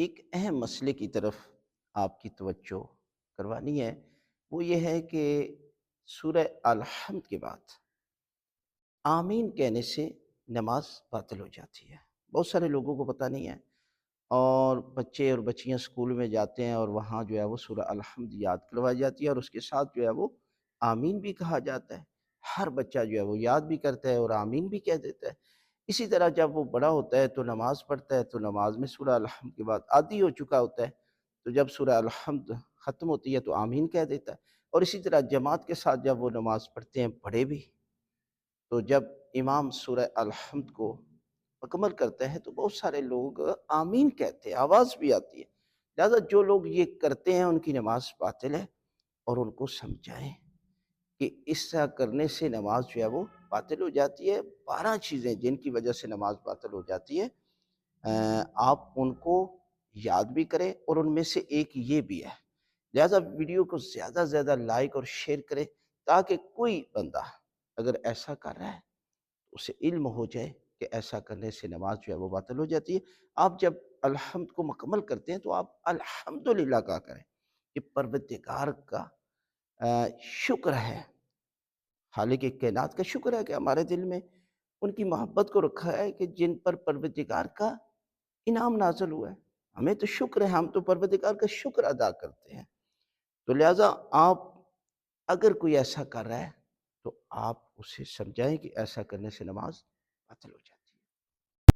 ایک اہم مسئلے کی طرف آپ کی توجہ کروانی ہے، وہ یہ ہے کہ سورہ الحمد کے بعد آمین کہنے سے نماز باطل ہو جاتی ہے۔ بہت سارے لوگوں کو پتہ نہیں ہے، اور بچے اور بچیاں اسکول میں جاتے ہیں اور وہاں جو ہے وہ سورہ الحمد یاد کروائی جاتی ہے، اور اس کے ساتھ جو ہے وہ آمین بھی کہا جاتا ہے۔ ہر بچہ جو ہے وہ یاد بھی کرتا ہے اور آمین بھی کہہ دیتا ہے۔ اسی طرح جب وہ بڑا ہوتا ہے تو نماز پڑھتا ہے، تو نماز میں سورہ الحمد کے بعد عادی ہو چکا ہوتا ہے، تو جب سورہ الحمد ختم ہوتی ہے تو آمین کہہ دیتا ہے۔ اور اسی طرح جماعت کے ساتھ جب وہ نماز پڑھتے ہیں بڑے بھی، تو جب امام سورہ الحمد کو مکمل کرتا ہے تو بہت سارے لوگ آمین کہتے ہیں، آواز بھی آتی ہے۔ لہذا جو لوگ یہ کرتے ہیں ان کی نماز باطل ہے، اور ان کو سمجھائیں کہ اس طرح کرنے سے نماز جو ہے وہ باطل ہو جاتی ہے۔ 12 چیزیں جن کی وجہ سے نماز باطل ہو جاتی ہے، آپ ان کو یاد بھی کریں، اور ان میں سے ایک یہ بھی ہے۔ لہذا ویڈیو کو زیادہ سے زیادہ لائک اور شیئر کریں، تاکہ کوئی بندہ اگر ایسا کر رہا ہے اسے علم ہو جائے کہ ایسا کرنے سے نماز جو ہے وہ باطل ہو جاتی ہے۔ آپ جب الحمد کو مکمل کرتے ہیں تو آپ الحمدللہ کہا کریں کہ پروردگار کا شکر ہے، خالق کائنات کا شکر ہے کہ ہمارے دل میں ان کی محبت کو رکھا ہے کہ جن پر پروردگار کا انعام نازل ہوا ہے۔ ہمیں تو شکر ہے، ہم تو پروردگار کا شکر ادا کرتے ہیں۔ تو لہٰذا آپ اگر کوئی ایسا کر رہا ہے تو آپ اسے سمجھائیں کہ ایسا کرنے سے نماز باطل ہو جاتی ہے۔